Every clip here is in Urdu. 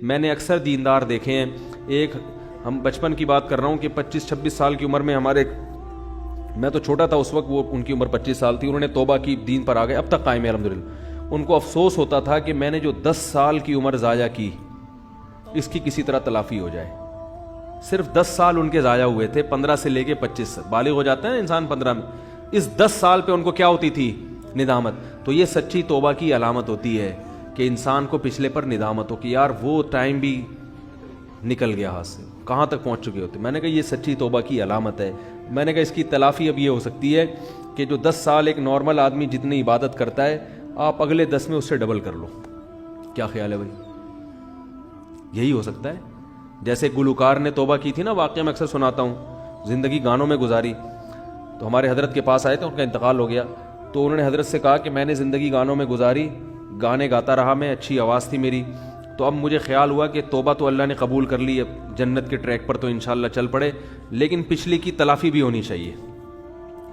میں نے اکثر دیندار دیکھے ہیں، ایک ہم بچپن کی بات کر رہا ہوں کہ 25-26 سال کی عمر میں ہمارے، میں تو چھوٹا تھا اس وقت، وہ ان کی عمر 25 سال تھی، انہوں نے توبہ کی، دین پر آ گئے، اب تک قائم ہے الحمدللہ۔ ان کو افسوس ہوتا تھا کہ میں نے جو 10 سال کی عمر ضائع کی، اس کی کسی طرح تلافی ہو جائے۔ صرف 10 سال ان کے ضائع ہوئے تھے، 15 سے لے کے 25، بالغ ہو جاتا ہے انسان 15 میں، اس 10 سال پہ ان کو کیا ہوتی تھی؟ ندامت۔ تو یہ سچی توبہ کی علامت ہوتی ہے کہ انسان کو پچھلے پر ندامت ہو کہ یار وہ ٹائم بھی نکل گیا ہاتھ سے، کہاں تک پہنچ چکے ہوتے۔ میں نے کہا یہ سچی توبہ کی علامت ہے۔ میں نے کہا اس کی تلافی اب یہ ہو سکتی ہے کہ جو 10 سال ایک نارمل آدمی جتنی عبادت کرتا ہے، آپ اگلے 10 میں اس سے ڈبل کر لو۔ کیا خیال ہے بھائی؟ یہی ہو سکتا ہے۔ جیسے گلوکار نے توبہ کی تھی نا، واقعہ میں اکثر سناتا ہوں، زندگی گانوں میں گزاری، تو ہمارے حضرت کے پاس آئے تھے، ان کا انتقال ہو گیا، تو انہوں نے حضرت سے کہا کہ میں نے زندگی گانوں میں گزاری، گانے گاتا رہا میں، اچھی آواز تھی میری، تو اب مجھے خیال ہوا کہ توبہ تو اللہ نے قبول کر لی، اب جنت کے ٹریک پر تو انشاءاللہ چل پڑے، لیکن پچھلی کی تلافی بھی ہونی چاہیے۔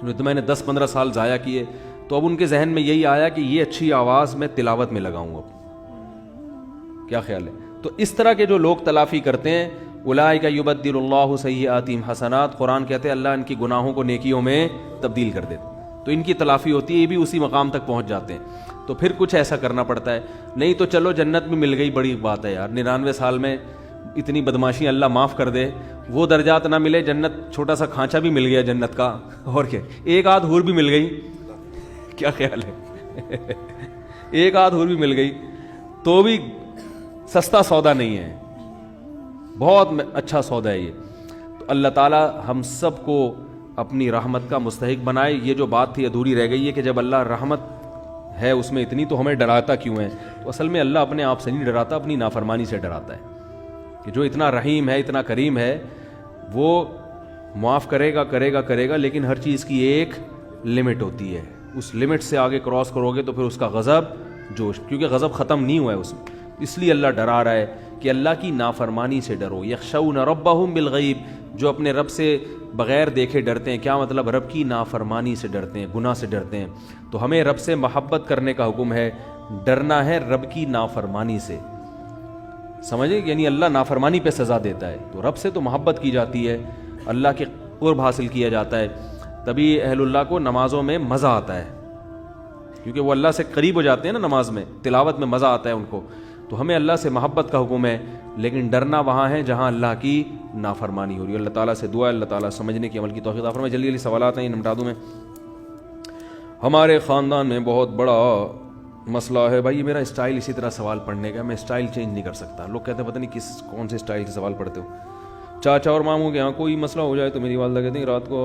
تو میں نے 10-15 سال ضائع کیے، تو اب ان کے ذہن میں یہی آیا کہ یہ اچھی آواز میں تلاوت میں لگاؤں اب۔ کیا خیال ہے؟ تو اس طرح کے جو لوگ تلافی کرتے ہیں، اولئک یبدل اللہ سیئاتہم حسنات، قرآن کہتے ہیں اللہ ان کی گناہوں کو نیکیوں میں تبدیل کر دیتے، تو ان کی تلافی ہوتی ہے، یہ بھی اسی مقام تک پہنچ جاتے ہیں۔ تو پھر کچھ ایسا کرنا پڑتا ہے، نہیں تو چلو جنت بھی مل گئی، بڑی بات ہے یار، 99 سال میں اتنی بدماشی اللہ معاف کر دے، وہ درجات نہ ملے، جنت چھوٹا سا کھانچا بھی مل گیا جنت کا، اور کیا، ایک آدھ حور بھی مل گئی، کیا خیال ہے؟ ایک آدھ حور بھی مل گئی تو بھی سستا سودا نہیں ہے، بہت اچھا سودا ہے یہ۔ تو اللہ تعالی ہم سب کو اپنی رحمت کا مستحق بنائے۔ یہ جو بات تھی ادھوری رہ گئی ہے کہ جب اللہ رحمت ہے اس میں اتنی، تو ہمیں ڈراتا کیوں ہے؟ تو اصل میں اللہ اپنے آپ سے نہیں ڈراتا، اپنی نافرمانی سے ڈراتا ہے، کہ جو اتنا رحیم ہے، اتنا کریم ہے، وہ معاف کرے گا، لیکن ہر چیز کی ایک لمٹ ہوتی ہے، اس لمٹ سے آگے کراس کرو گے تو پھر اس کا غضب جوش، کیونکہ غضب ختم نہیں ہوا ہے اس میں، اس لیے اللہ ڈرا رہا ہے کہ اللہ کی نافرمانی سے ڈرو۔ یخشون ربہم بالغیب، جو اپنے رب سے بغیر دیکھے ڈرتے ہیں، کیا مطلب؟ رب کی نافرمانی سے ڈرتے ہیں، گناہ سے ڈرتے ہیں۔ تو ہمیں رب سے محبت کرنے کا حکم ہے، ڈرنا ہے رب کی نافرمانی سے، سمجھے؟ یعنی اللہ نافرمانی پہ سزا دیتا ہے، تو رب سے تو محبت کی جاتی ہے، اللہ کے قرب حاصل کیا جاتا ہے، تبھی اہل اللہ کو نمازوں میں مزہ آتا ہے، کیونکہ وہ اللہ سے قریب ہو جاتے ہیں نا، نماز میں، تلاوت میں مزہ آتا ہے ان کو۔ تو ہمیں اللہ سے محبت کا حکم ہے، لیکن ڈرنا وہاں ہے جہاں اللہ کی نافرمانی ہو رہی ہے۔ اللہ تعالیٰ سے دعا ہے اللہ تعالیٰ سمجھنے کی، عمل کی توفیق عطا فرمائے۔ جلدی جلدی سوالات ہیں، نمٹا دوں میں۔ ہمارے خاندان میں بہت بڑا مسئلہ ہے، بھائی یہ میرا اسٹائل اسی طرح سوال پڑھنے کا، میں اسٹائل چینج نہیں کر سکتا۔ لوگ کہتے ہیں پتہ نہیں کون سے اسٹائل سے سوال پڑھتے ہو۔ چاچا اور ماموں کے یہاں کوئی مسئلہ ہو جائے تو میری والدہ کہتی ہیں رات کو،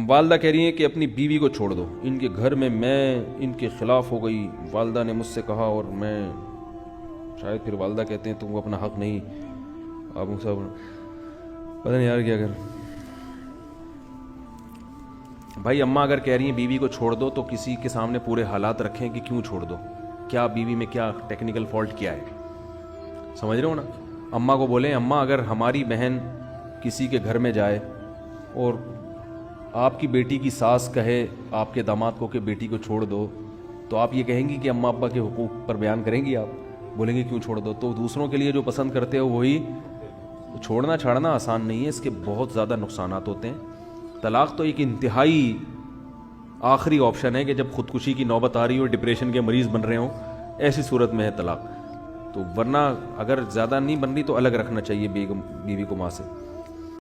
والدہ کہہ رہی ہیں کہ اپنی بیوی کو چھوڑ دو، ان کے گھر میں ان کے خلاف ہو گئی، والدہ نے مجھ سے کہا اور میں، شاید پھر والدہ کہتے ہیں تم کو اپنا حق نہیں، آپ مجھ سے پتہ نہیں یار کیا کر۔ بھائی اماں اگر کہہ رہی ہیں بیوی کو چھوڑ دو تو کسی کے سامنے پورے حالات رکھیں کہ کیوں چھوڑ دو، کیا بیوی میں کیا ٹیکنیکل فالٹ کیا ہے، سمجھ رہے ہو نا؟ اماں کو بولیں اماں اگر ہماری بہن کسی کے گھر میں جائے اور آپ کی بیٹی کی ساس کہے آپ کے داماد کو کہ بیٹی کو چھوڑ دو، تو آپ یہ کہیں گی کہ اماں ابا کے حقوق پر بیان کریں گی؟ آپ بولیں گے کیوں چھوڑ دو؟ تو دوسروں کے لیے جو پسند کرتے ہو وہی چھوڑنا چھاڑنا آسان نہیں ہے، اس کے بہت زیادہ نقصانات ہوتے ہیں۔ طلاق تو ایک انتہائی آخری آپشن ہے کہ جب خودکشی کی نوبت آ رہی ہو، ڈپریشن کے مریض بن رہے ہوں، ایسی صورت میں ہے طلاق، تو ورنہ اگر زیادہ نہیں بن رہی تو الگ رکھنا چاہیے بیوی کو ماں سے۔